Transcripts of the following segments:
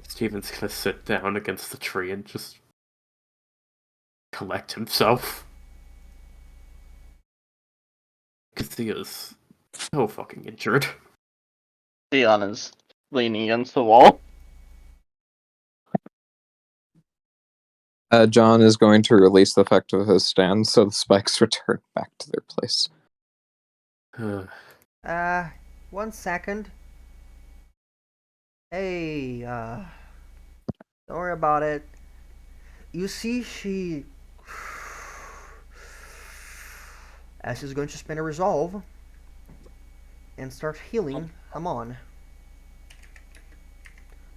Steven's gonna sit down against the tree and just collect himself. Because he is so fucking injured. Dion is leaning against the wall. John is going to release the effect of his stand, so the spikes return back to their place. 1 second. Hey, don't worry about it. You see, Ash is going to spend a resolve and start healing. Come on.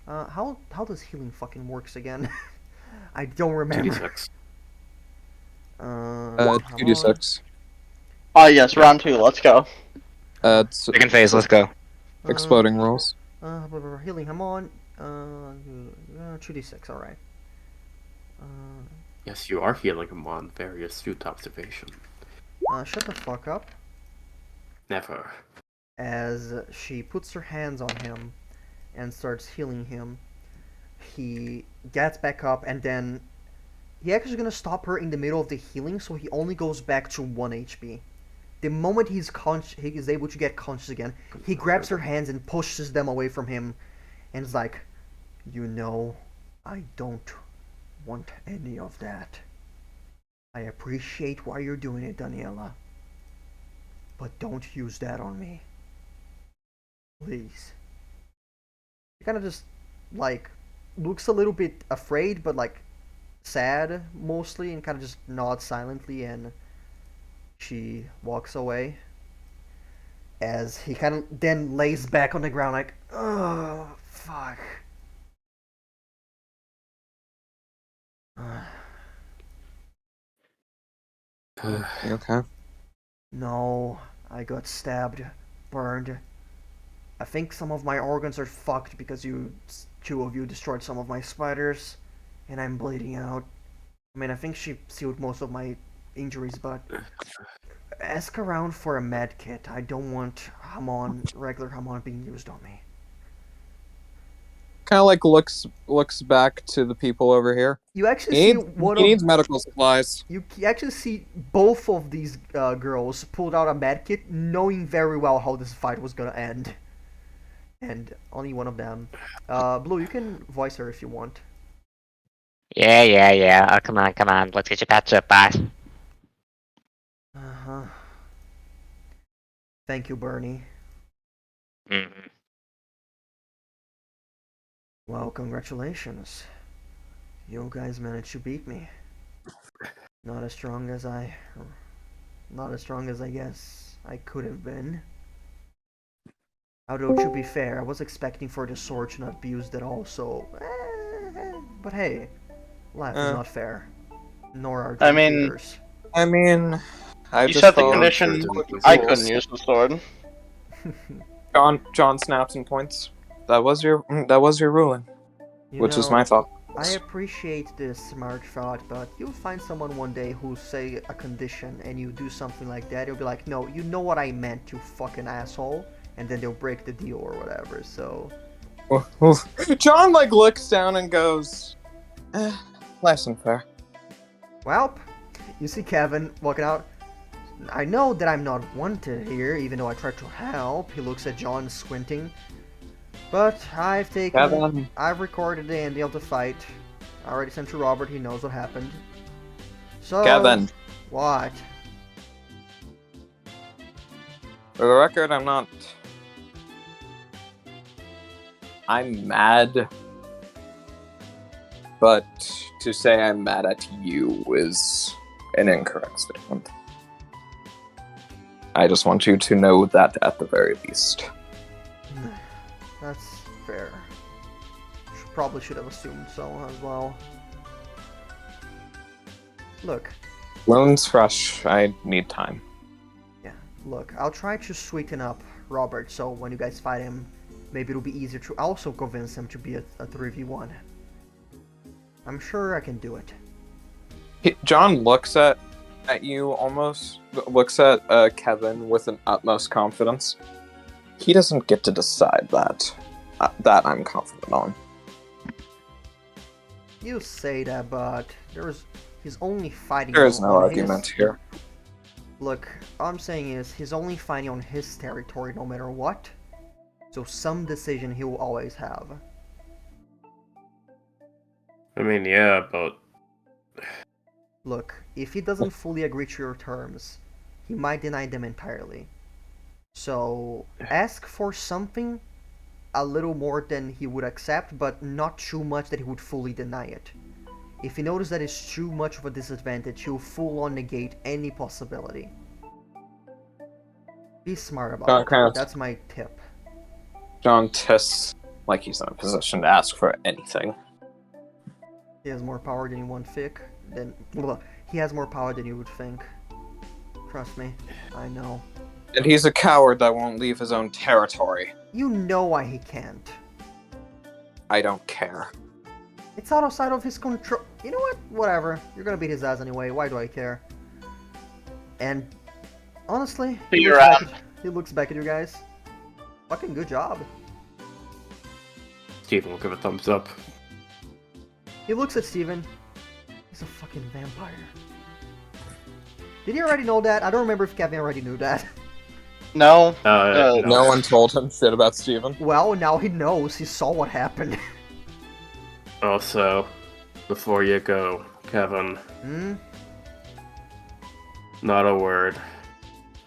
How does healing fucking works again? I don't remember. 2d6. 2d6. Oh yes, round 2, let's go. Second phase, let's go. Exploding rolls. Healing, come on. 2d6, alright. Yes, you are healing him on very astute observation. Shut the fuck up. Never. As she puts her hands on him and starts healing him, he gets back up and then he actually gonna stop her in the middle of the healing, so he only goes back to 1 HP. The moment he is able to get conscious again, he grabs her hands and pushes them away from him and is like, you know, I don't want any of that. I appreciate why you're doing it, Daniela, but don't use that on me. Please. He kind of just, like, looks a little bit afraid, but, like, sad, mostly, and kind of just nods silently, and she walks away. As he kind of then lays back on the ground, like, oh, fuck. You okay? No, I got stabbed, burned. I think some of my organs are fucked because two of you destroyed some of my spiders, and I'm bleeding out. I mean, I think she sealed most of my injuries, but ask around for a med kit. I don't want regular Hamon being used on me. Kind of like looks back to the people over here. You actually see he needs medical supplies. You actually see both of these girls pulled out a med kit, knowing very well how this fight was gonna end. And only one of them. Blue, you can voice her if you want. Yeah. Oh, come on. Let's get your patch up, boss. Uh-huh. Thank you, Bernie. Mm-hmm. Well, congratulations. You guys managed to beat me. Not as strong as I guess I could have been. Although, to be fair, I was expecting for the sword to not be used at all, so... But hey, life is not fair. Nor are yours. I mean, You set the condition I couldn't use the sword. John snaps and points. That was your ruling. Which is my thought. I appreciate this smart thought, but you'll find someone one day who'll say a condition and you do something like that, you'll be like, no, you know what I meant, you fucking asshole, and then they'll break the deal or whatever, so... John, looks down and goes, less than fair. Well, you see Kevin walking out. I know that I'm not wanted here, even though I tried to help. He looks at John squinting. But I've recorded the ending of the fight. I already sent to Robert, he knows what happened. So... Kevin. What? For the record, I'm mad. But to say I'm mad at you is an incorrect statement. I just want you to know that at the very least. That's fair. Probably should have assumed so as well. Look. Wound's fresh. I need time. Yeah, look. I'll try to sweeten up Robert, so when you guys fight him, maybe it'll be easier to also convince him to be a 3v1. I'm sure I can do it. John looks at you almost. Looks at Kevin with an utmost confidence. he doesn't get to decide that. That I'm confident on. You say that, but he's only fighting There is no on argument his... here. Look, all I'm saying is he's only fighting on his territory no matter what. So some decision he will always have. I mean, yeah, but Look, if he doesn't fully agree to your terms, he might deny them entirely. So ask for something a little more than he would accept, but not too much that he would fully deny it. If he notices that it's too much of a disadvantage, he'll full-on negate any possibility. Be smart about it. That's my tip. John tests like he's in a position to ask for anything. He has more power than you would think. He has more power than you would think. Trust me, I know. And he's a coward that won't leave his own territory. You know why he can't. I don't care. It's outside of his control. You know what? Whatever. You're gonna beat his ass anyway. Why do I care? And honestly, he looks back at you guys. Fucking good job. Steven will give a thumbs up. He looks at Steven. He's a fucking vampire. Did he already know that? I don't remember if Kevin already knew that. No. No one told him shit about Steven. Well, now he knows. He saw what happened. Also, before you go, Kevin. Hmm? Not a word.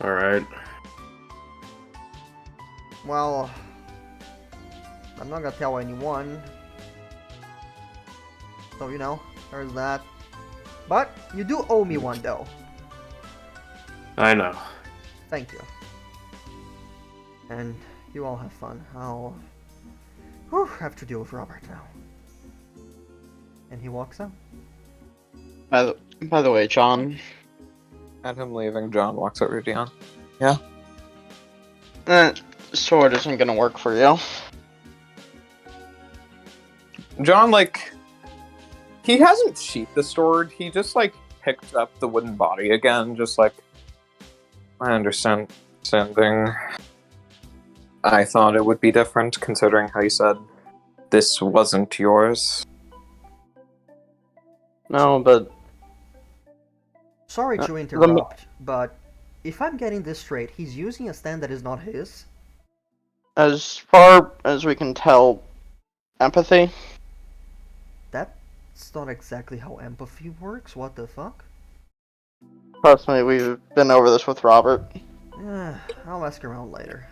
Alright? Well, I'm not gonna tell anyone. So, you know, there's that. But, you do owe me one, though. I know. Thank you. And you all have fun. I'll have to deal with Robert now. And he walks out. By the way, John. At him leaving, John walks over to Dion. Sword isn't gonna work for you. John, he hasn't sheathed the sword. He just, picked up the wooden body again, just I understand. I thought it would be different, considering how you said this wasn't yours. No, but... Sorry to interrupt, but if I'm getting this straight, he's using a stand that is not his? As far as we can tell, empathy? That's not exactly how empathy works, what the fuck? Trust me, we've been over this with Robert. Yeah, I'll ask around later.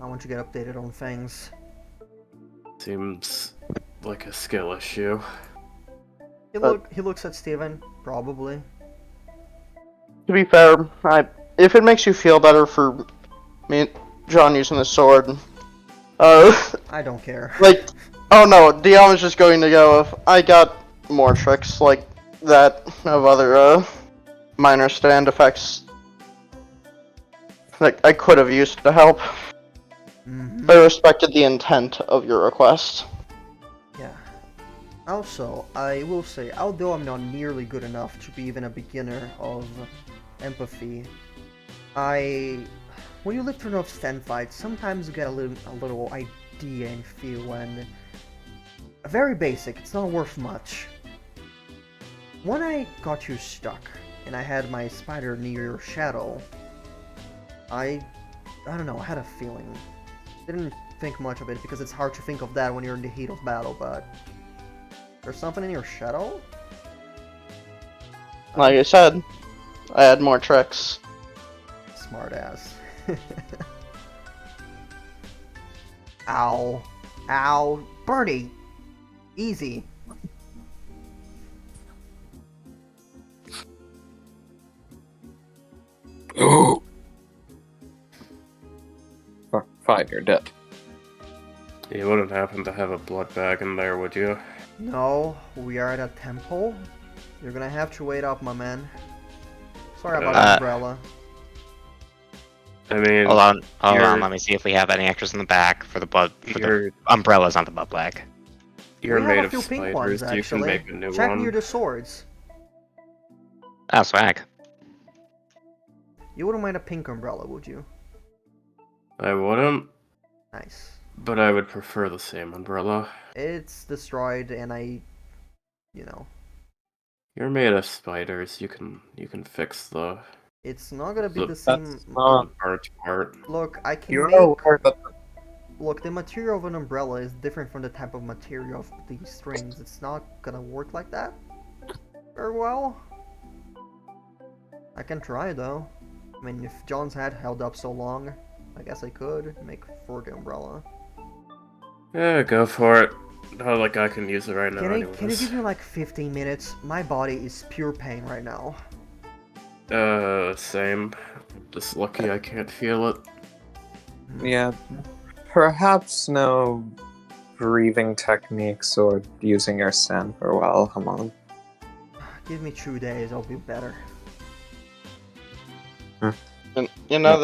I want to get updated on things. Seems like a skill issue. He looks at Steven, probably. To be fair, if it makes you feel better for me, John using the sword, I don't care. Oh no, Dion was just going to go if I got more tricks like that of other, minor stand effects that I could have used to help. Mm-hmm. I respected the intent of your request. Yeah. Also, I will say, although I'm not nearly good enough to be even a beginner of empathy, when you live through enough stand fights, sometimes you get a little idea and feel, and very basic, it's not worth much. When I got you stuck, and I had my spider near your shadow, I don't know, I had a feeling. Didn't think much of it because it's hard to think of that when you're in the heat of battle, but there's something in your shadow? Like I said, I had more tricks. Smart ass. Ow. Ow. Birdie! Easy. Fine, you're dead. You wouldn't happen to have a blood bag in there, would you? No, we are at a temple. You're gonna have to wait up, my man. Sorry about the umbrella. I mean... Hold on, let me see if we have any extras in the back for the the umbrellas on the butt bag. You're we made have a of few pink ones, spiders, you can actually. make a new Check one. near the swords. Oh, swag. You wouldn't mind a pink umbrella, would you? I wouldn't, Nice. But I would prefer the same umbrella. It's destroyed, and you know, You're made of spiders. You can fix it's not gonna be the, the same. That's the not. part. Look, I can You're make. aware that. Look, the material of an umbrella is different from the type of material of these strings. It's not gonna work like that very well. I can try though. I mean, if John's hat held up so long, I guess I could make for the umbrella. Yeah, go for it. Not like I can use it right now Can you anyways. give me like 15 minutes? My body is pure pain right now. Same. Just lucky I can't feel it. Yeah, perhaps no breathing techniques or using your sand for a while. Come on. Give me 2 days, I'll be better. And you know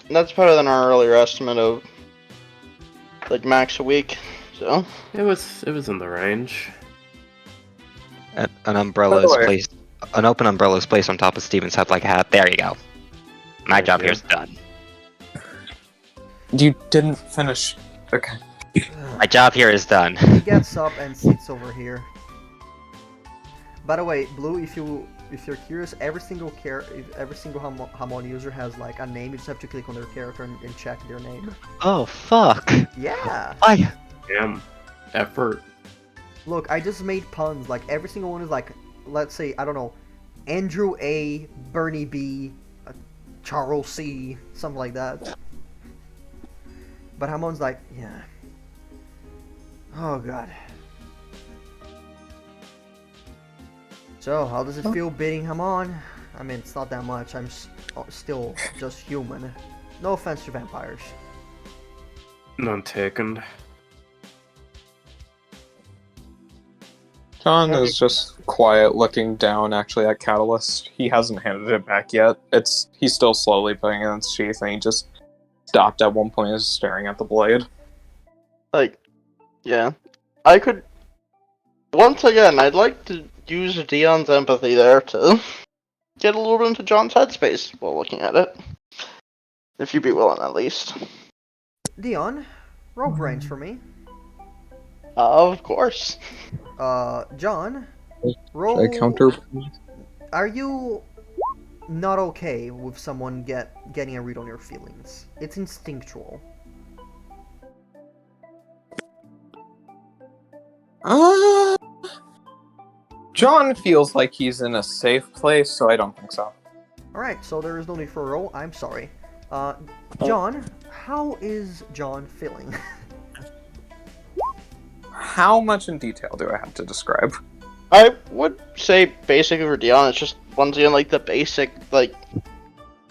that's better than our earlier estimate of like max a week. So It was in the range. An umbrella By the is way- placed. An open umbrella is placed on top of Steven's head like a hat. There you go. My Thank job you. here is done. You didn't finish. Okay. My job here is done. He gets up and sits over here. By the way, Blue, if you're curious, every single Hamon user has like a name. You just have to click on their character and check their name. Oh fuck! Yeah. Why? Damn. Effort. Look, I just made puns. Like every single one is like, let's say, I don't know, Andrew A, Bernie B, Charles C, something like that. But Hamon's like, yeah. Oh god. So, how does it feel beating Hamon? I mean, it's not that much. I'm still just human. No offense to vampires. None taken. John is just quiet, looking down actually at Catalyst. He hasn't handed it back yet. He's still slowly putting it in its sheath, and he just stopped at one point and is staring at the blade. like, yeah, I could. Once again, I'd like to use Dion's empathy there to get a little bit into John's headspace while looking at it. If you'd be willing, at least. Dion, roll brains for me. Of course. John, Should roll. I counter? Are you not okay with someone getting a read on your feelings? It's instinctual. John feels like he's in a safe place, so I don't think so. Alright, so there is no need for a roll. I'm sorry. John, how is John feeling? How much in detail do I have to describe? I would say basically for Dion, it's just once again like the basic like.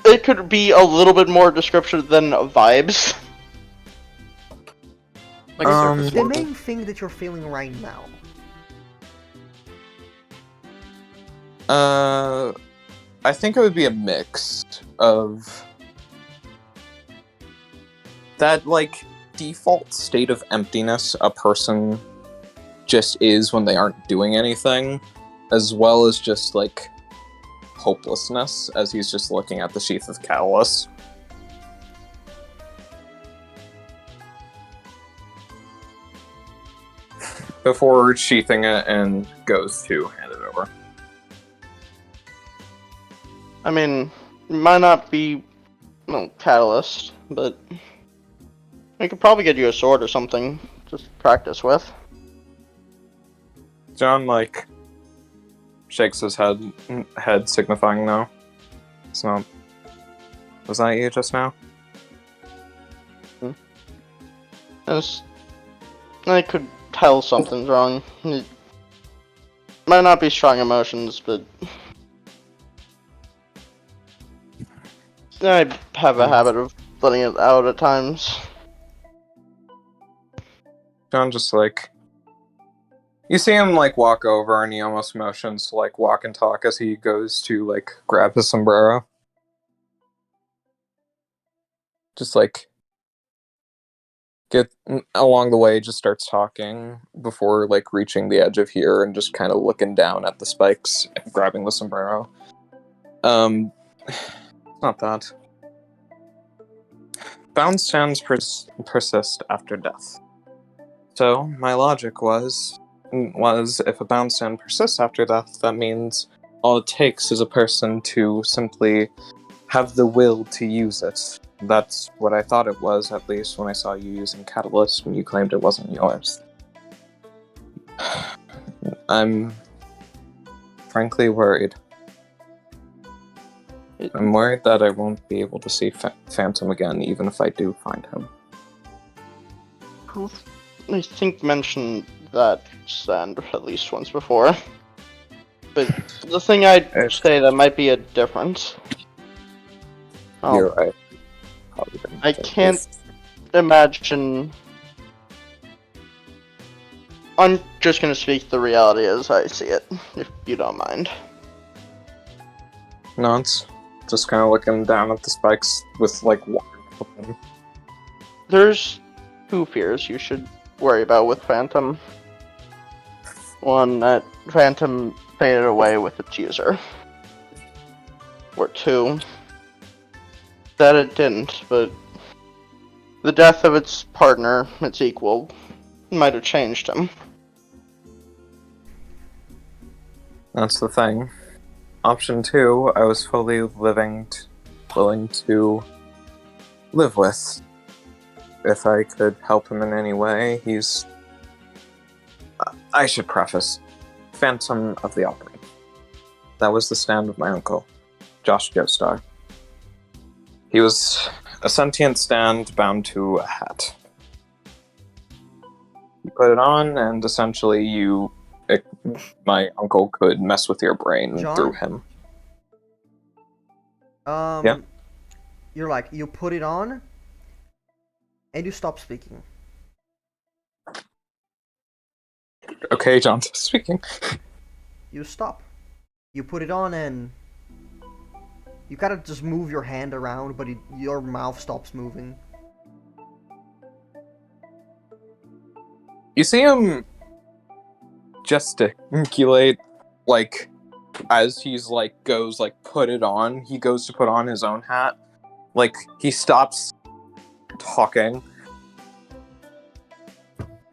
It could be a little bit more descriptive than vibes. Like surface The level. main thing that you're feeling right now. I think it would be a mix of that, like, default state of emptiness a person just is when they aren't doing anything, as well as just, like, hopelessness as he's just looking at the sheath of Catalyst. Before sheathing it and goes to hand it over. I mean, it might not be catalyst, but I could probably get you a sword or something just to practice with. John, like, shakes his head signifying no. It's not. Was that you just now? I could tell something's wrong. It might not be strong emotions, but I have a habit of letting it out at times. John just, like... You see him, like, walk over and he almost motions to, like, walk and talk as he goes to, like, grab his sombrero. Just, like... Get along the way, just starts talking before, like, reaching the edge of here and just kind of looking down at the spikes and grabbing the sombrero. It's not that. Bound stands persist after death. So my logic was if a bound stand persists after death, that means all it takes is a person to simply have the will to use it. That's what I thought it was, at least when I saw you using Catalyst and you claimed it wasn't yours. I'm frankly worried. I'm worried that I won't be able to see Phantom again, even if I do find him. I think mentioned that stand at least once before. But the thing I'd say that might be a difference. You're right. Probably didn't I say can't this. imagine. I'm just gonna speak the reality as I see it, if you don't mind. No, it's just kind of looking down at the spikes with, like, water. There's two fears you should worry about with Phantom. One, that Phantom faded away with its user. Or two, that it didn't, but the death of its partner, its equal, might have changed him. That's the thing. Option 2, I was fully willing to live with. If I could help him in any way, he's... I should preface. Phantom of the Opera. That was the stand of my uncle, Josh Joestar. He was a sentient stand bound to a hat. You put it on, and essentially my uncle could mess with your brain John? through him. Yeah. You're like, you put it on, and you stop speaking. Okay, John, speaking. You stop. You put it on, and you kind of just move your hand around, but your mouth stops moving. You see him gesticulate, like, as he's, like, goes, like, put it on. He goes to put on his own hat. Like, he stops talking.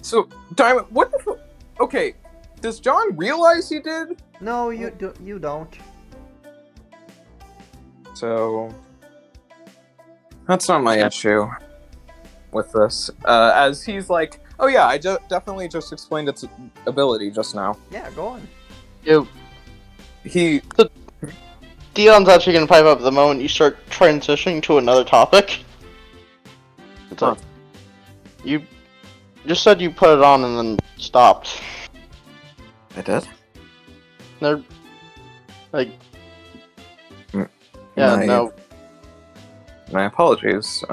So, Diamond, what the okay, does John realize he did? No, you don't. So, that's not my issue with this. As he's like, oh yeah, I definitely just explained its ability just now. Yeah, go on. Dion's actually gonna pipe up the moment you start transitioning to another topic. It's like, you just said you put it on and then stopped. I did? They're like, no. My apologies.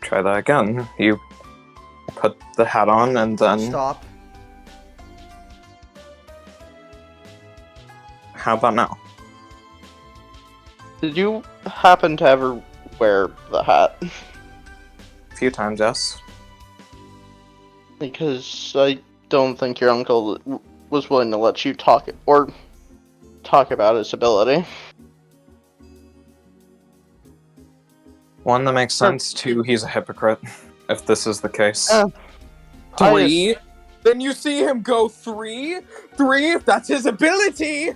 Try that again. You put the hat on and then... Stop. How about now? Did you happen to ever wear the hat? A few times, yes. Because I don't think your uncle was willing to let you talk about his ability. One, that makes sense. Two, he's a hypocrite, if this is the case. Three? Then you see him go three? Three, if that's his ability!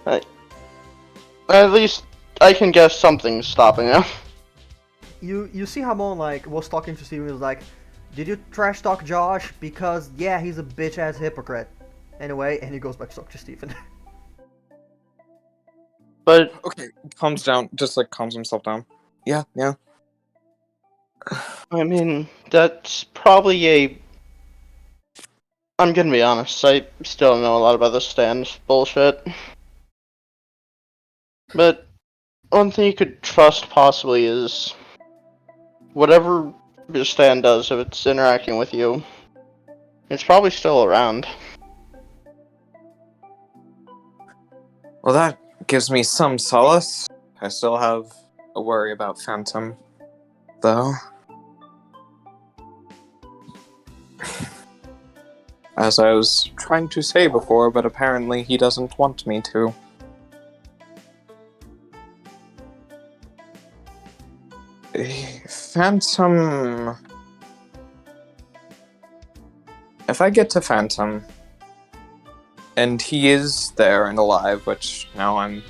At least I can guess something's stopping him. You see Hamon, like, was talking to Steven, was like, did you trash talk Josh? Because, yeah, he's a bitch-ass hypocrite. Anyway, and he goes back to talk to Steven. But Okay, calms down, just like calms himself down. Yeah. I mean, that's probably I'm gonna be honest, I still don't know a lot about this stand bullshit. But one thing you could trust possibly is whatever your stand does, if it's interacting with you, it's probably still around. Well, that gives me some solace. I still have a worry about Phantom, though. As I was trying to say before, but apparently he doesn't want me to. Phantom. If I get to Phantom, and he is there and alive, which now I'm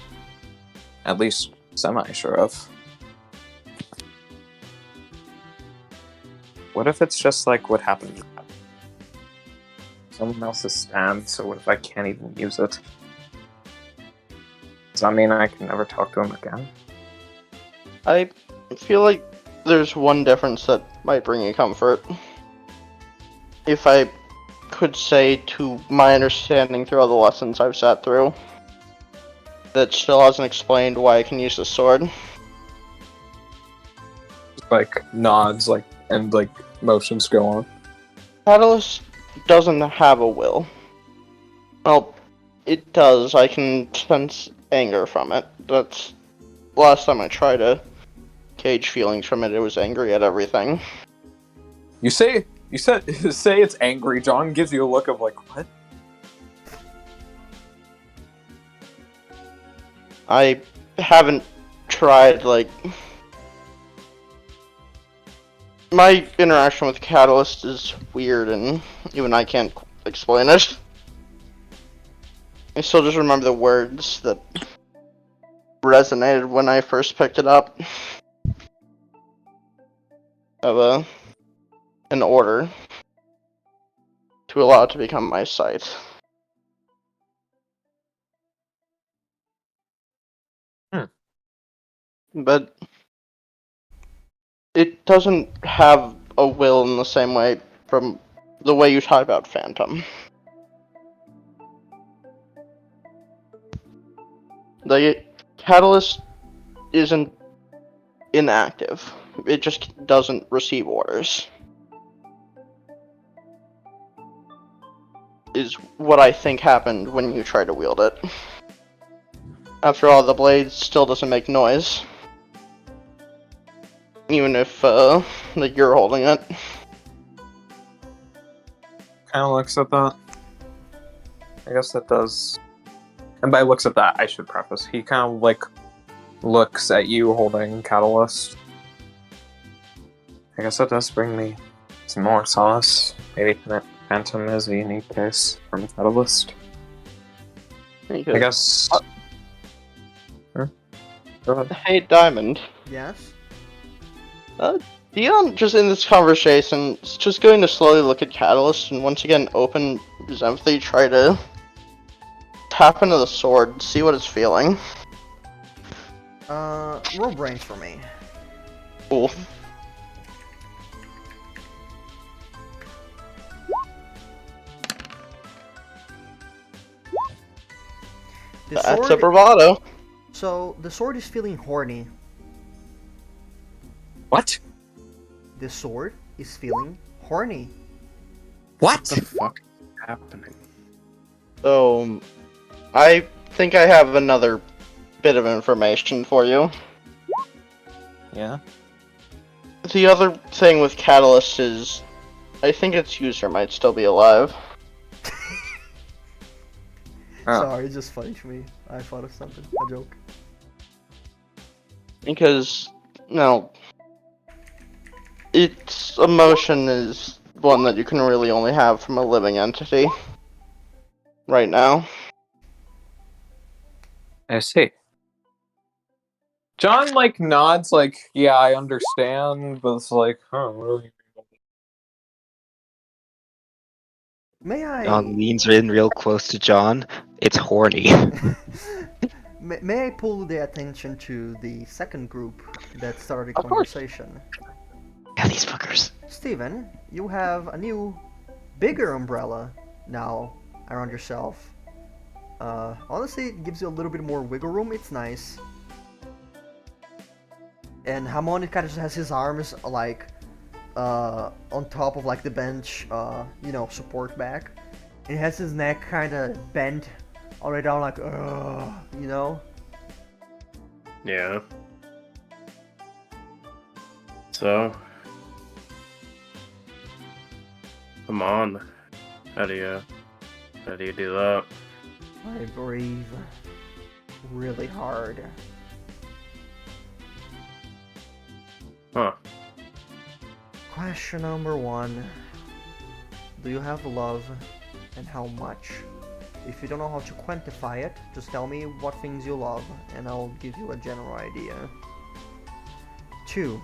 at least semi-sure of. What if it's just like what happened? Someone else is stabbed, so what if I can't even use it? Does that mean I can never talk to him again? I feel like there's one difference that might bring you comfort. If I could say, to my understanding through all the lessons I've sat through, that still hasn't explained why I can use the sword. Like nods, like and like motions go on. Catalyst doesn't have a will. Well, it does. I can sense anger from it. That's last time I tried to gauge feelings from it. It was angry at everything. You said say it's angry. John gives you a look of like what? I haven't tried, like... My interaction with Catalyst is weird, and even I can't explain it. I still just remember the words that resonated when I first picked it up. Of an order to allow it to become my sight. But it doesn't have a will in the same way from the way you talk about Phantom. The Catalyst isn't inactive. It just doesn't receive orders. Is what I think happened when you try to wield it. After all, the blade still doesn't make noise. Even if like you're holding it. Kind of looks at that. I guess that does. And by looks at that, I should preface. He kind of like looks at you holding Catalyst. I guess that does bring me some more solace. Maybe Phantom is a unique case from Catalyst. I guess. Go ahead. Hey, Diamond. Yes? Dion, just in this conversation, is just going to slowly look at Catalyst and once again open his empathy, try to tap into the sword, see what it's feeling. Roll brains for me. Cool. That's a bravado. So, the sword is feeling horny. What? The sword is feeling horny. What? The fuck is happening? So, I think I have another bit of information for you. Yeah. The other thing with Catalyst is, I think its user might still be alive. Oh. Sorry, it's just funny to me. I thought of something. A joke. Because, no, its emotion is one that you can really only have from a living entity. Right now. I see. John like nods like, yeah, I understand, but it's like, huh, really? May I... John leans in real close to John. It's horny. May I pull the attention to the second group that started the Of course. conversation? Yeah, these fuckers. Steven, you have a new, bigger umbrella now around yourself. Honestly, it gives you a little bit more wiggle room. It's nice. And Hamon kind of just has his arms like on top of like the bench, you know, support back. And he has his neck kind of bent all the way down, like, you know. Yeah. So, come on. How do you do that? I breathe really hard. Huh. Question number 1. Do you have love, and how much? If you don't know how to quantify it, just tell me what things you love, and I'll give you a general idea. 2.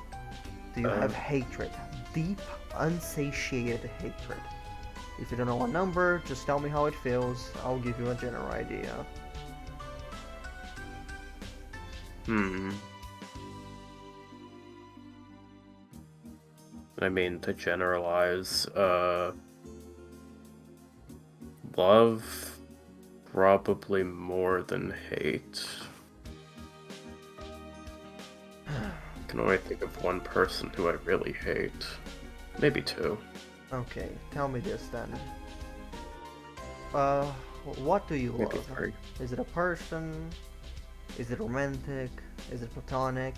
Do you have hatred? Deep, unsatiated hatred. If you don't know a number, just tell me how it feels, I'll give you a general idea. I mean, to generalize, love, probably more than hate. I can only think of one person who I really hate. Maybe 2. Okay, tell me this then. What do you Maybe love? 3. Is it a person? Is it romantic? Is it platonic?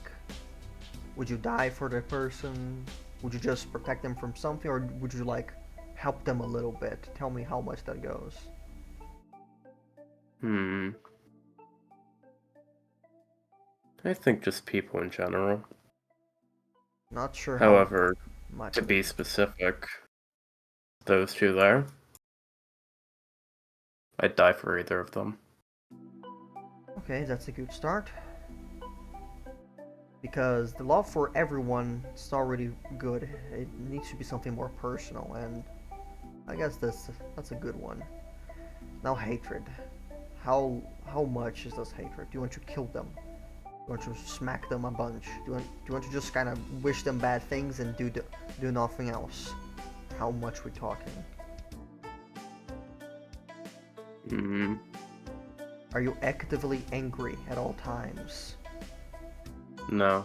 Would you die for the person? Would you just protect them from something, or would you like help them a little bit? Tell me how much that goes. I think just people in general. Not sure However, how much. to be specific, those 2 there, I'd die for either of them. Okay, that's a good start. Because the love for everyone is already good. It needs to be something more personal, and I guess that's a good one. Now hatred. How much is this hatred? Do you want to kill them? Do you want to smack them a bunch? Do you want to just kind of wish them bad things and do nothing else? How much we're talking? Are you actively angry at all times? No.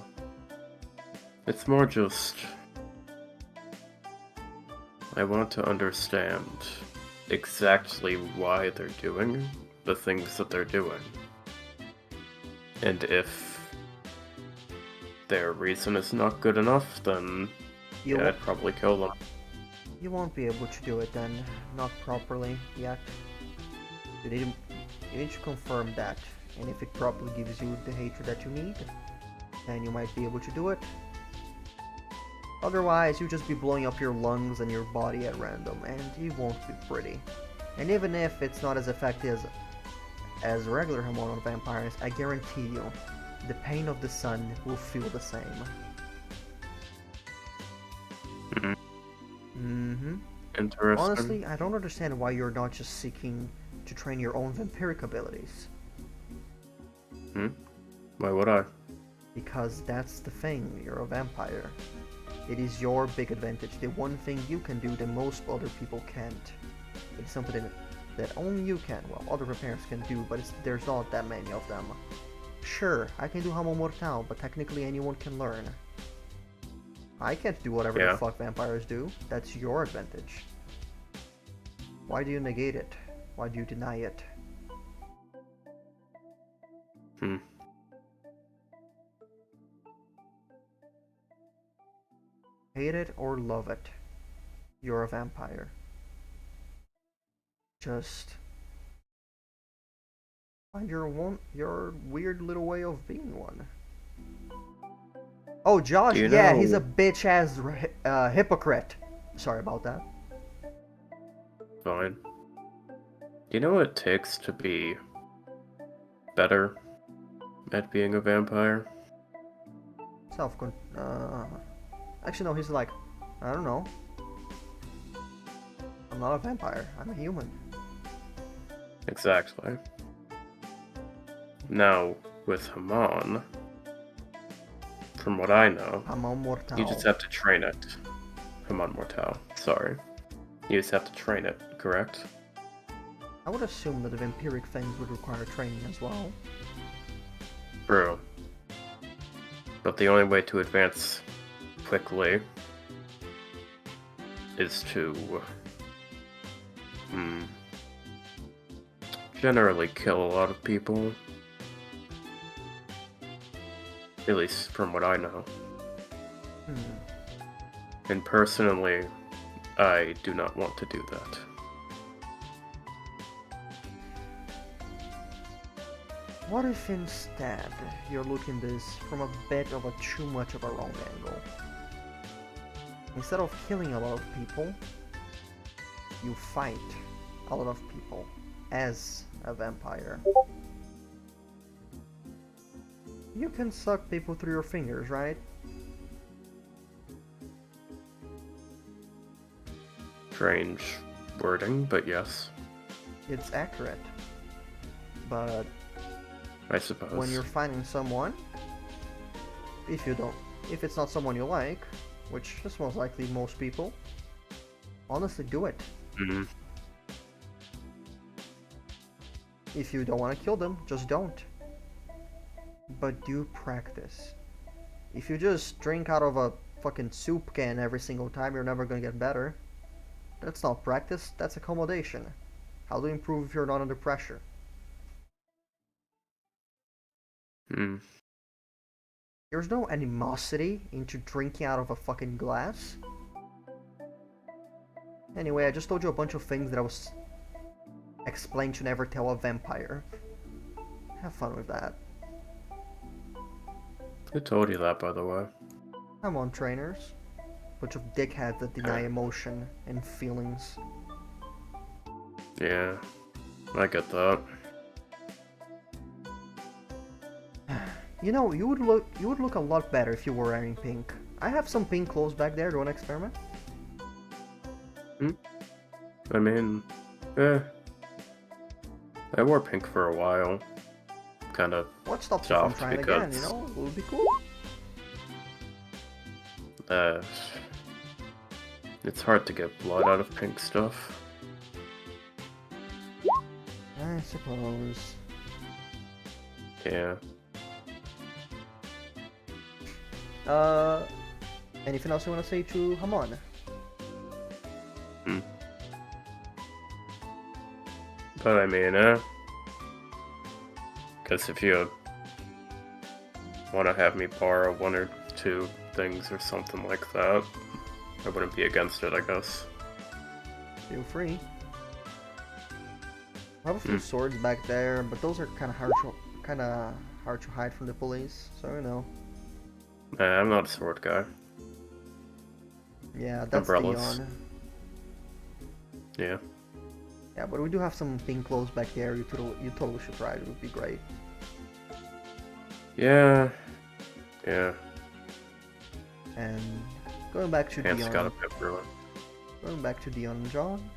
It's more just... I want to understand exactly why they're doing the things that they're doing. And if their reason is not good enough, then yeah, I'd probably kill them. You won't be able to do it then, not properly yet. You need to confirm that, and if it properly gives you the hatred that you need, then you might be able to do it. Otherwise, you'll just be blowing up your lungs and your body at random, and it won't be pretty. And even if it's not as effective as regular hormonal vampires, I guarantee you, the pain of the sun will feel the same. Interesting. Honestly, I don't understand why you're not just seeking to train your own vampiric abilities. Why would I? Because that's the thing, you're a vampire. It is your big advantage, the one thing you can do that most other people can't. It's something that only you can, well, other vampires can do, but there's not that many of them. Sure, I can do Homo Mortal, but technically anyone can learn. I can't do whatever the fuck vampires do. That's your advantage. Why do you negate it? Why do you deny it? Hate it or love it, you're a vampire. Just find your weird little way of being one. Oh, Josh, yeah, he's a bitch-ass hypocrite. Sorry about that. Fine. Do you know what it takes to be better at being a vampire? Actually, no, he's like, I don't know. I'm not a vampire. I'm a human. Exactly. Now, with Haman, from what I know, Homo Mortal. you just have to train it. Haman Mortal, sorry. You just have to train it, correct? I would assume that the vampiric things would require training as well. True. But the only way to advance quickly is to generally kill a lot of people. At least from what I know. And personally, I do not want to do that. What if instead you're looking this from a bit of a too much of a wrong angle? Instead of killing a lot of people, you fight a lot of people as a vampire. You can suck people through your fingers, right? Strange wording, but yes, It's accurate. But I suppose. when you're finding someone, if it's not someone you like, which is most likely most people, honestly do it. Mhm. If you don't want to kill them, just don't. But do practice. If you just drink out of a fucking soup can every single time, you're never gonna get better. That's not practice, that's accommodation. How to improve if you're not under pressure? Hmm. There's no animosity into drinking out of a fucking glass. Anyway, I just told you a bunch of things that I was explained to never tell a vampire. Have fun with that. Who told you that, by the way? Come on, trainers. Bunch of dickheads that deny emotion and feelings. Yeah, I get that. You know, you would look a lot better if you were wearing pink. I have some pink clothes back there. Do you want to experiment? I mean, eh. I wore pink for a while. Kind of What stops you from soft trying again? You because know, it would be cool. it's hard to get blood out of pink stuff. I suppose. Yeah. Anything else you want to say to Hamon? But I mean, guess if you want to have me borrow one or two things or something like that, I wouldn't be against it, I guess. Feel free. I have a few swords back there, but those are kind of hard to hide from the police. So you know. Nah, I'm not a sword guy. Yeah, that's Umbrellas. Dion. Yeah. Yeah, but we do have some pink clothes back there. You totally should try it. It would be great. Yeah. Yeah. And going back to Pants Dion. got a bit ruined. Going back to Dion and John.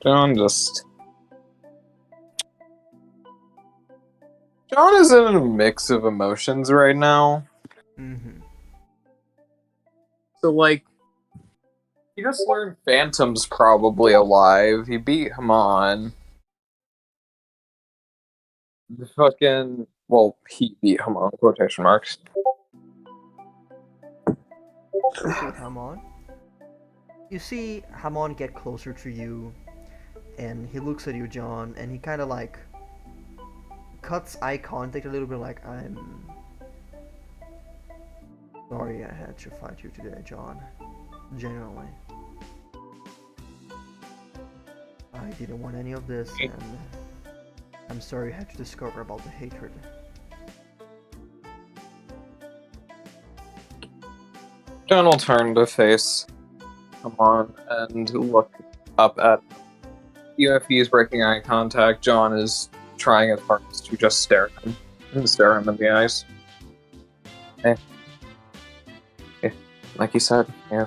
John is in a mix of emotions right now. Mm-hmm. So, like, he just learned Phantom's probably alive. He beat him on. The fucking... Well, he beat him on, quotation marks. Hamon. You see Hamon get closer to you, and he looks at you, John, and he kind of like cuts eye contact a little bit, like, I'm sorry I had to fight you today, John. Genuinely. I didn't want any of this, and I'm sorry I had to discover about the hatred. John will turn to face Hamon and look up at... Even if he's breaking eye contact, John is trying his hardest to just stare at him and stare him in the eyes. Hey. Yeah, like you said, yeah.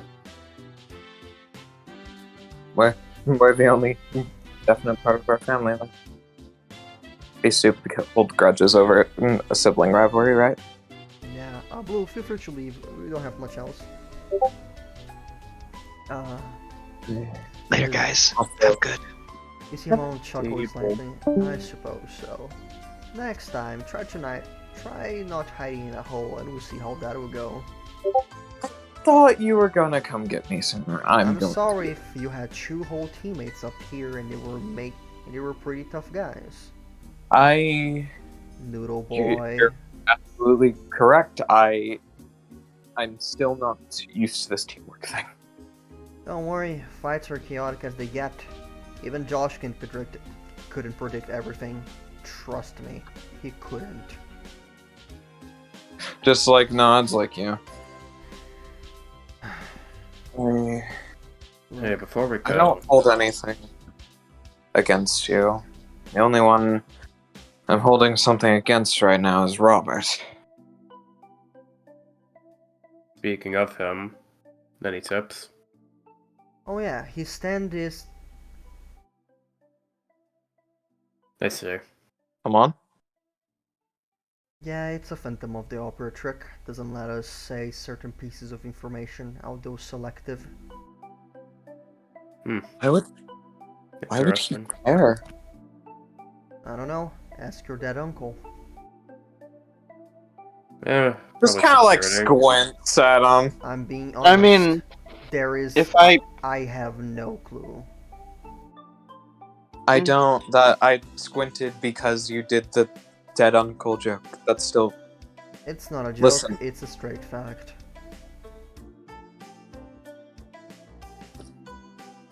We're the only definite part of our family. Like, be stupid to hold grudges over a sibling rivalry, right? Yeah, Blue, feel free to leave. We don't have much else. Later, guys. Have good. You see Hamon chuckle slightly. I suppose so. Next time, try not hiding in a hole, and we'll see how that will go. Thought you were gonna come get me somewhere. I'm sorry if you had two whole teammates up here and they were pretty tough guys. Noodle boy. You're absolutely correct. I'm still not used to this teamwork thing. Don't worry, fights are chaotic as they get. Even Josh couldn't predict everything. Trust me, he couldn't. Just like nods, like yeah. Hey, before we I go, don't hold anything against you. The only one I'm holding something against right now is Robert. speaking of him, any tips? Oh yeah, his stand is... I see. Come on. Yeah, it's a Phantom of the Opera trick. Doesn't let us say certain pieces of information, although selective. Why would he Interesting. care? I don't know. Ask your dead uncle. Yeah, Just probably kind of like security. squints at him. I'm being honest. I mean, there is... if I I have no clue. I don't. That I squinted because you did the dead uncle joke. That's still. It's not a joke, Listen. it's a straight fact.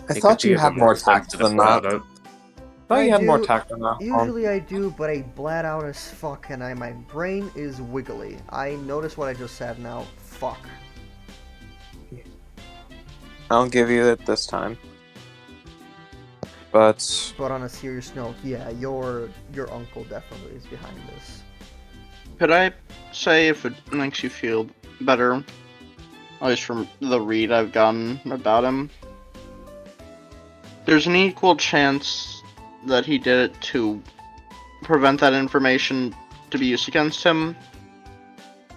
I He thought could be you a had bit more tact sensitive than that. about it. I thought you had more do- tact than that. Usually I do, but I bled out as fuck and my brain is wiggly. I notice what I just said now. Fuck. I'll give you it this time. But But on a serious note, yeah, your uncle definitely is behind this. could I say if it makes you feel better, at least from the read I've gotten about him, there's an equal chance that he did it to prevent that information to be used against him,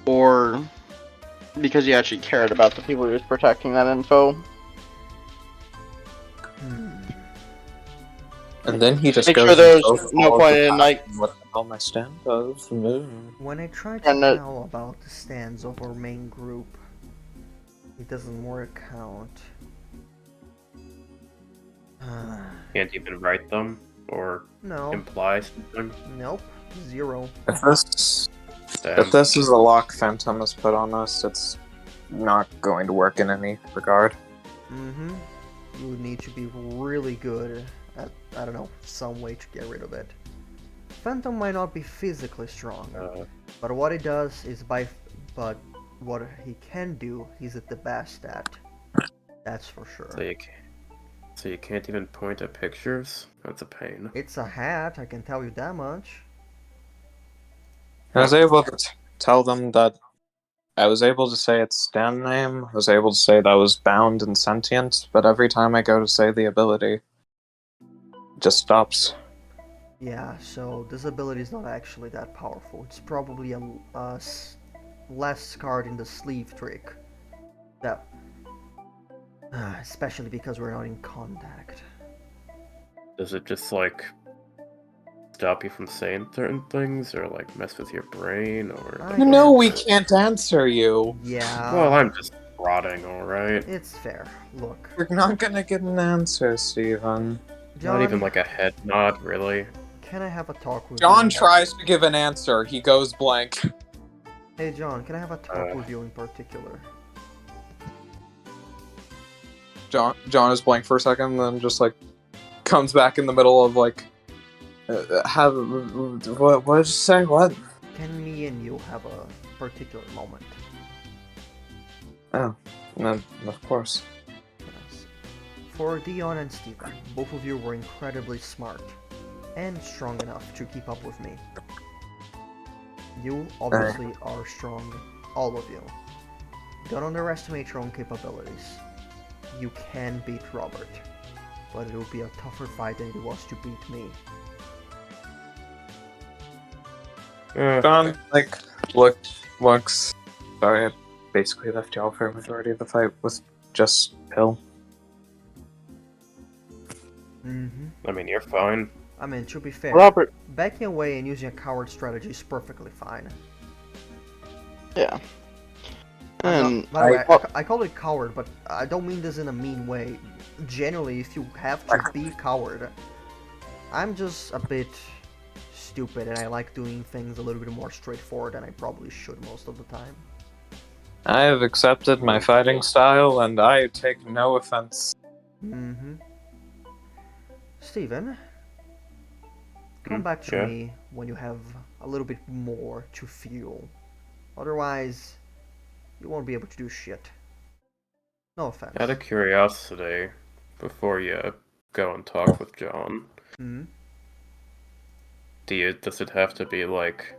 or because he actually cared about the people he was protecting that info. and then he just Make goes sure there's and goes no all point the in, time. like, What the hell my stand does? When I try to And, tell about the stands of our main group, it doesn't work out. Can't even write them or No, imply something. nope, zero. If this Damn. if this is a lock Phantom has put on us, it's not going to work in any regard. Mm-hmm. You would need to be really good at, I don't know, some way to get rid of it. Phantom might not be physically strong, but what he does is but what he can do, he's at the best at. That's for sure. So you can't even point at pictures? That's a pain. It's a hat, I can tell you that much. I was able to tell them that I was able to say its stand name. I was able to say that I was bound and sentient, but every time I go to say the ability, it just stops. Yeah, so this ability is not actually that powerful. It's probably a less card in the sleeve trick. That, especially because we're not in contact. Does it just, like, stop you from saying certain things, or, like, mess with your brain, or... I You guess- know we can't answer you. Yeah. Well, I'm just rotting, alright? It's fair. Look, You're not gonna get an answer, Steven. John, Not even, like, a head nod, really. can I have a talk with John you? tries to give an answer. He goes blank. Hey John, can I have a talk with you in particular? John is blank for a second, then just like comes back in the middle of like, what did you say? What? Can me and you have a particular moment? Oh, no, of course. Yes. For Dion and Steven, both of you were incredibly smart and strong enough to keep up with me. You obviously are strong, all of you. Don't underestimate your own capabilities. You can beat Robert, but it will be a tougher fight than it was to beat me. John like looks. Sorry, I basically left y'all for a majority of the fight with just Pill. Mm-hmm. I mean, you're fine. I mean, to be fair, Robert, backing away and using a coward strategy is perfectly fine. yeah. I'm And not, by the way, I call it coward, but I don't mean this in a mean way. Generally, if you have to be coward, I'm just a bit stupid and I like doing things a little bit more straightforward than I probably should most of the time. I have accepted my fighting style, and I take no offense. Mm-hmm. Steven, come Hmm, back to yeah. me when you have a little bit more to feel. Otherwise, you won't be able to do shit. No offense. Out of curiosity, before you go and talk with John, Hmm? does it have to be like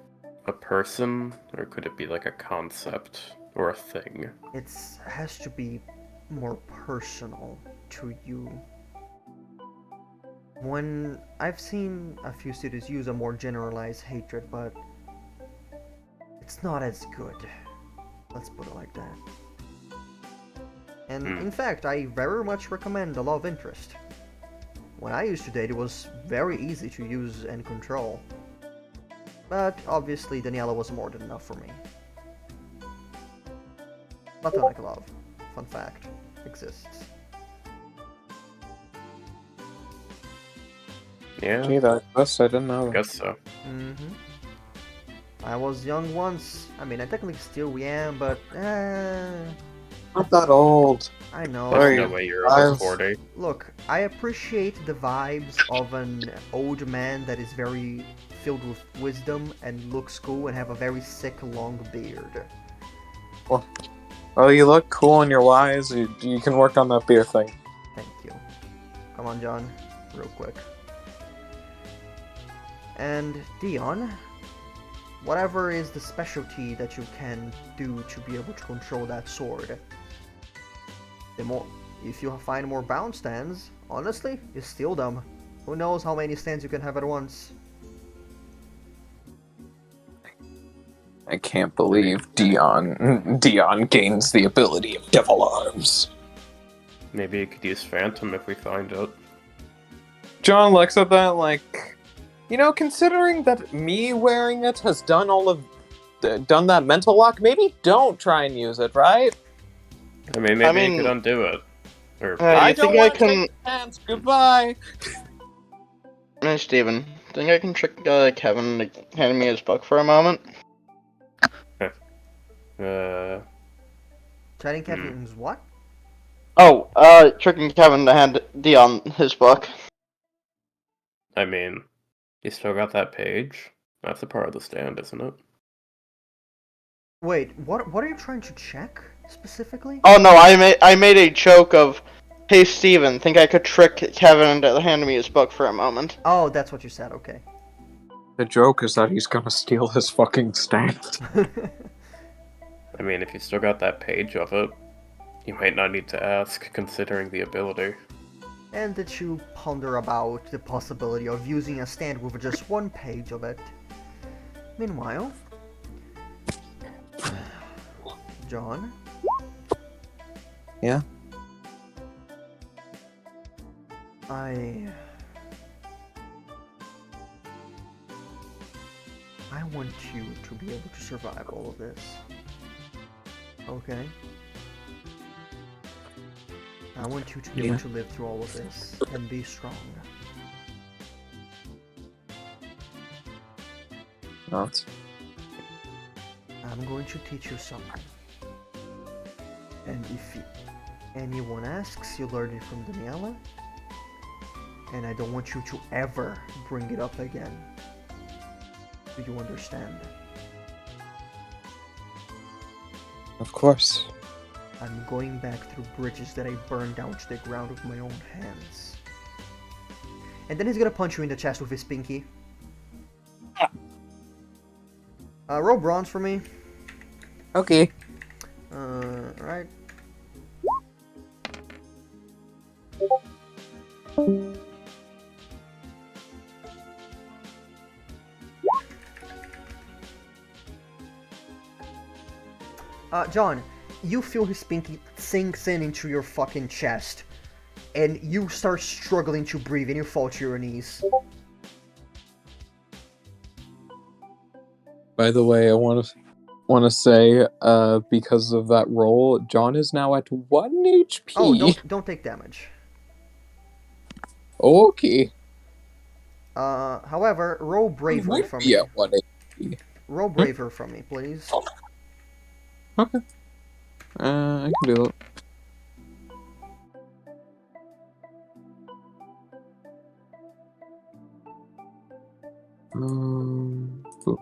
a person, or could it be like a concept or a thing? It has to be more personal to you. When I've seen a few students use a more generalized hatred, but it's not as good. Let's put it like that. And Hmm. in fact, I very much recommend a love interest. When I used to date, it was very easy to use and control. But obviously, Daniela was more than enough for me. Platonic love, fun fact, exists. Yeah, Gee, that exists, I didn't know. I guess so. Mm-hmm. I was young once. I mean, I technically still am, but Not that old. I know. There's Sorry, no way you're over I've- 40. Look, I appreciate the vibes of an old man that is very filled with wisdom and looks cool and have a very sick long beard. Oh, you look cool and you're wise. You can work on that beer thing. Thank you. Come on, John, real quick. And Dion, whatever is the specialty that you can do to be able to control that sword, if you find more bound stands, honestly, you steal them. Who knows how many stands you can have at once? I can't believe Dion gains the ability of devil arms. Maybe you could use Phantom if we find it. John looks at that like, considering that me wearing it has done done that mental lock, maybe don't try and use it, right? I mean, maybe I you could mean, undo it. Or you think I can? take a chance. Goodbye. Hey, Steven, think I can trick Kevin into handing me his book for a moment? Chatting Kevin's what? Oh, tricking Kevin to hand Dion his book. I mean, you still got that page? That's a part of the stand, isn't it? Wait, what are you trying to check specifically? Oh no, I made a joke of, hey Steven, think I could trick Kevin into handing me his book for a moment? Oh, that's what you said. Okay. The joke is that he's gonna steal his fucking stand. I mean, if you still got that page of it, you might not need to ask, considering the ability. And did you ponder about the possibility of using a stand with just one page of it? Meanwhile, John? Yeah? I want you to be able to survive all of this. Okay? I want you to be able to live through all of this and be strong. Not. I'm going to teach you something. And if anyone asks, you learn it from Daniela. And I don't want you to ever bring it up again. Do you understand? Of course. I'm going back through bridges that I burned down to the ground with my own hands. And then he's gonna punch you in the chest with his pinky. Roll bronze for me. Okay. Right. John, you feel his pinky sinks into your fucking chest, and you start struggling to breathe, and you fall to your knees. By the way, I want to say, because of that roll, John is now at 1 HP. Oh, don't take damage. Okay. However, roll bravery He for might be me. at 1 HP. Roll bravery for me, please. Okay. I can do it. Boop.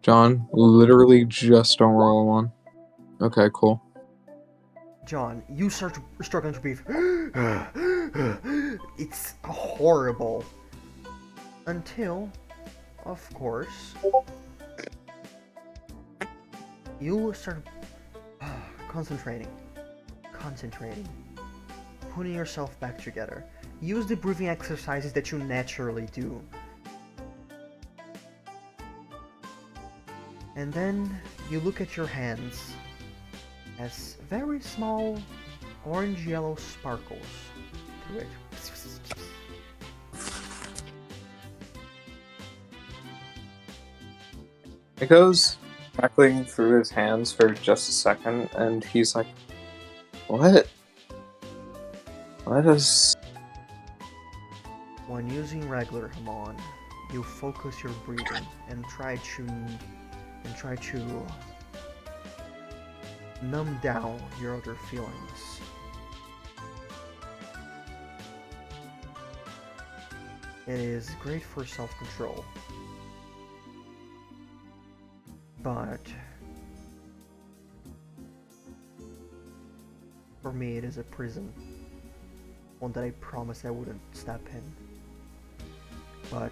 John, literally just don't roll a 1. Okay, cool. John, you start struggling to breathe. It's horrible. Until, of course, you start concentrating, putting yourself back together. Use the breathing exercises that you naturally do. And then you look at your hands as very small orange-yellow sparkles through it. It goes crackling through his hands for just a second, and he's like, "What? What is?" When using regular Hamon, you focus your breathing and try to numb down your other feelings. It is great for self-control, but for me it is a prison, one that I promised I wouldn't step in. But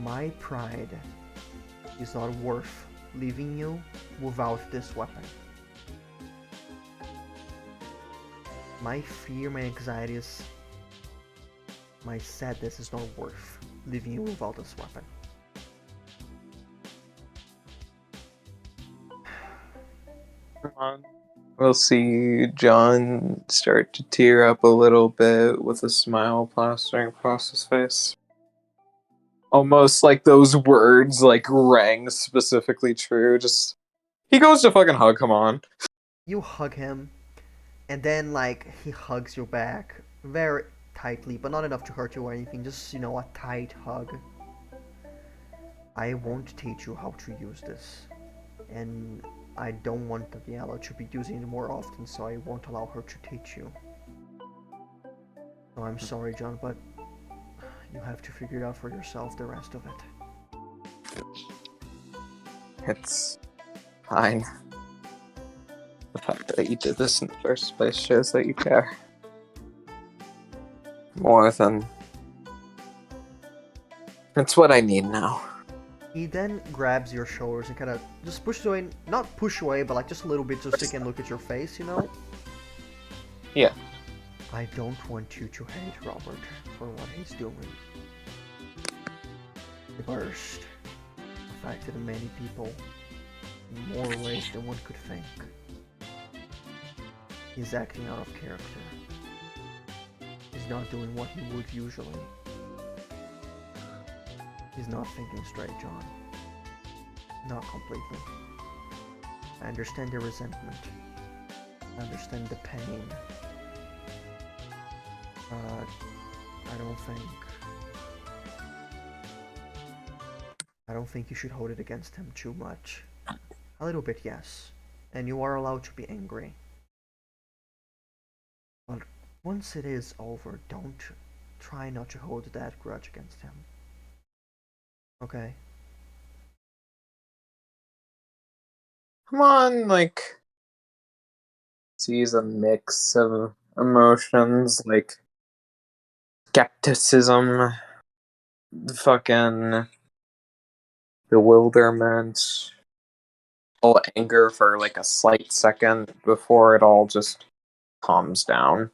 my pride is not worth leaving you without this weapon. My fear, my anxieties, my sadness is not worth leaving you without this weapon. We'll see John start to tear up a little bit with a smile plastering across his face. Almost like those words like rang specifically true. Just he goes to fucking hug Hamon. You hug him, and then like he hugs you back very tightly, but not enough to hurt you or anything, just a tight hug. I won't teach you how to use this, and I don't want Daniela to be using it more often, so I won't allow her to teach you. So I'm sorry, John, but you have to figure it out for yourself, the rest of it. It's fine. The fact that you did this in the first place shows that you care. More than... It's what I need now. He then grabs your shoulders and kind of just pushes away, not push away, but like just a little bit so he can look at your face, Yeah. I don't want you to hate Robert for what he's doing. The burst affected many people in more ways than one could think. He's acting out of character. He's not doing what he would usually. He's not thinking straight, John. Not completely. I understand the resentment. I understand the pain. But I don't think you should hold it against him too much. A little bit, yes. And you are allowed to be angry. But once it is over, don't try not to hold that grudge against him. Okay? Come on, like... sees a mix of emotions, like... skepticism, fucking... bewilderment, all anger for like a slight second before it all just calms down.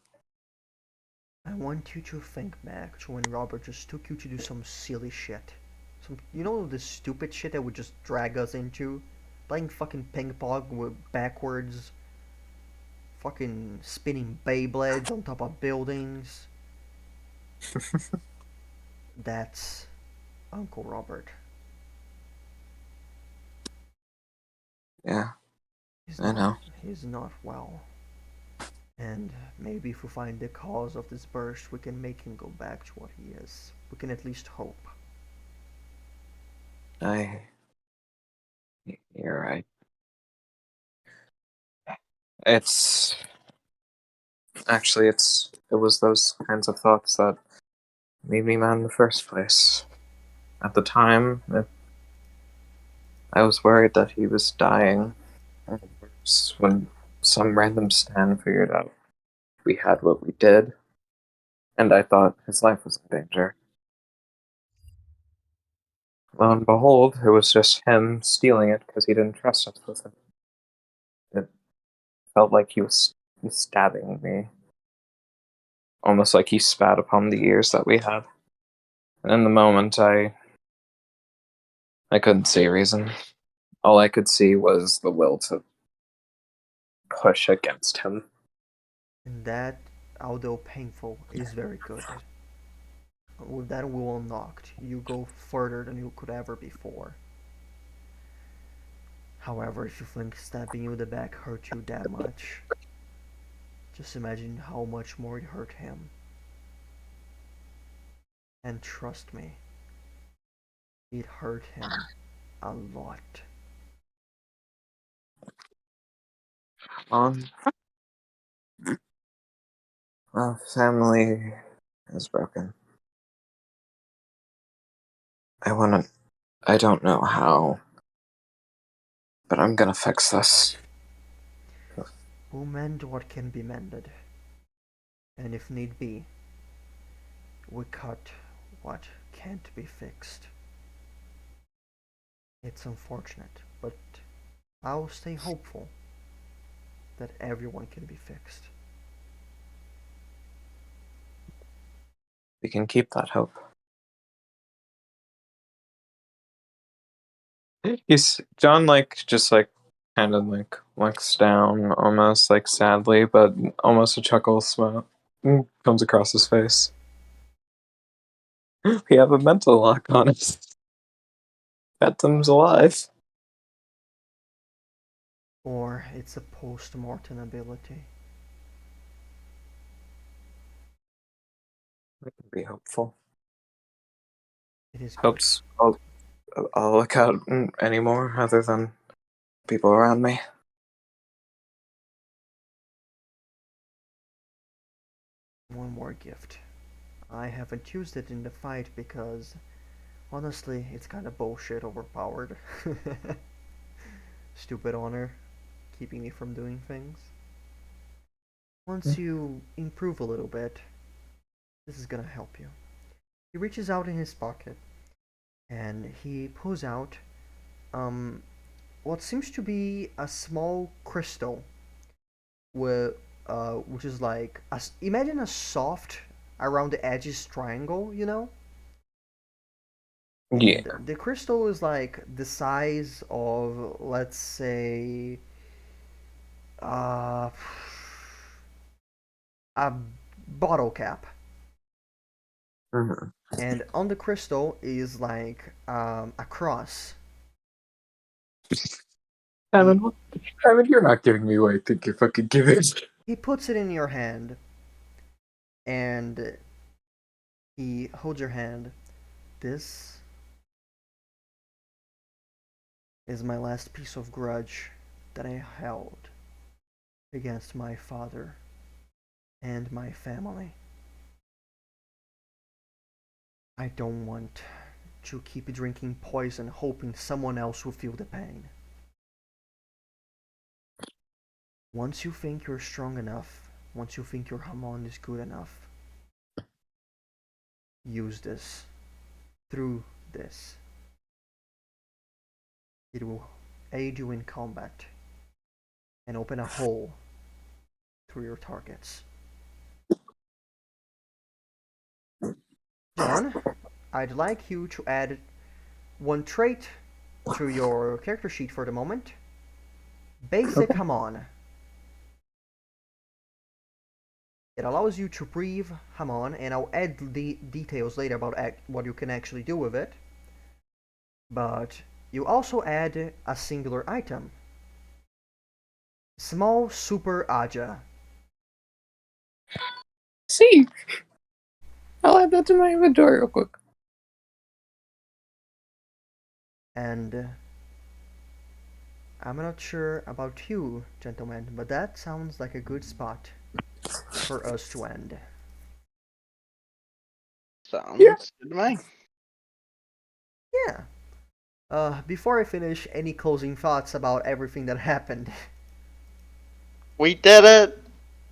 I want you to think back to when Robert just took you to do some silly shit. The stupid shit that would just drag us into? Playing fucking ping pong with backwards. Fucking spinning Beyblades on top of buildings. That's Uncle Robert. Yeah, I know. He's not well. And maybe if we find the cause of this burst, we can make him go back to what he is. We can at least hope. You're right. It's actually it was those kinds of thoughts that made me mad in the first place. At the time, I was worried that he was dying. When some random stand figured out we had what we did, and I thought his life was in danger. Lo and behold, it was just him stealing it because he didn't trust us with it. It felt like he was stabbing me, almost like he spat upon the years that we had. And in the moment, I couldn't see a reason. All I could see was the will to push against him. And that, although painful, is very good. With that will unlocked, you go further than you could ever before. However, if you think stabbing you in the back hurt you that much, just imagine how much more it hurt him. And trust me, it hurt him a lot. Um, well, family is broken. I don't know how, but I'm gonna fix this. We'll mend what can be mended. And if need be, we cut what can't be fixed. It's unfortunate, but I'll stay hopeful that everyone can be fixed. We can keep that hope. John, just kind of looks down, almost sadly, but almost a chuckle smile comes across his face. We have a mental lock on us. Phantom's alive. Or it's a post-mortem ability. We can be hopeful. It is good. Hopes I'll look out anymore other than people around me. One more gift. I haven't used it in the fight because, honestly, it's kind of bullshit overpowered. Stupid honor, keeping me from doing things. Once you improve a little bit, this is gonna help you. He reaches out in his pocket and he pulls out what seems to be a small crystal with which is like imagine a soft around the edges triangle, you know? And Yeah. the crystal is like the size of, let's say, uh, a bottle cap. Mm-hmm. And on the crystal is like a cross. Simon, you're not giving me what I think you're fucking giving. He puts it in your hand and he holds your hand. This is my last piece of grudge that I held against my father and my family. I don't want to keep drinking poison hoping someone else will feel the pain. Once you think you're strong enough, once you think your Hamon is good enough, use this. Through this, it will aid you in combat and open a hole through your targets. John, I'd like you to add one trait to your character sheet for the moment. Basic Hamon. It allows you to breathe Hamon, and I'll add the details later about what you can actually do with it. But you also add a singular item. Small Super Aja. See, I'll add that to my inventory real quick. And I'm not sure about you, gentlemen, but that sounds like a good spot for us to end. Sounds Yeah. good to me. Yeah. Before I finish, any closing thoughts about everything that happened? We did it!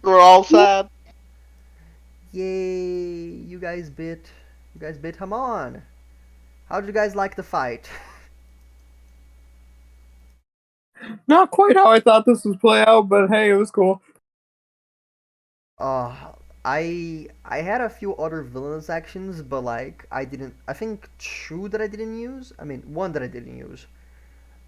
We're all sad. Yay! You guys bit him on. How did you guys like the fight? Not quite how I thought this would play out, but hey, it was cool. Uh, I had a few other villainous actions, but like I think two that I didn't use. I mean, one that I didn't use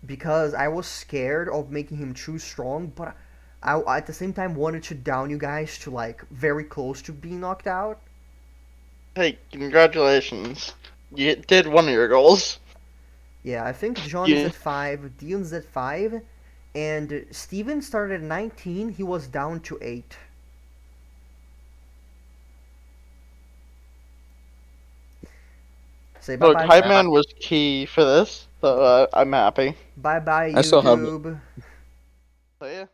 because I was scared of making him too strong, but I at the same time wanted to down you guys to like very close to being knocked out. Hey, congratulations. You did one of your goals. Yeah, I think John is You, at 5, Dion's at 5, and Steven started at 19. He was down to 8. Say bye look, bye. Hyman was key for this, so I'm happy. Bye bye, I still have YouTube. So yeah.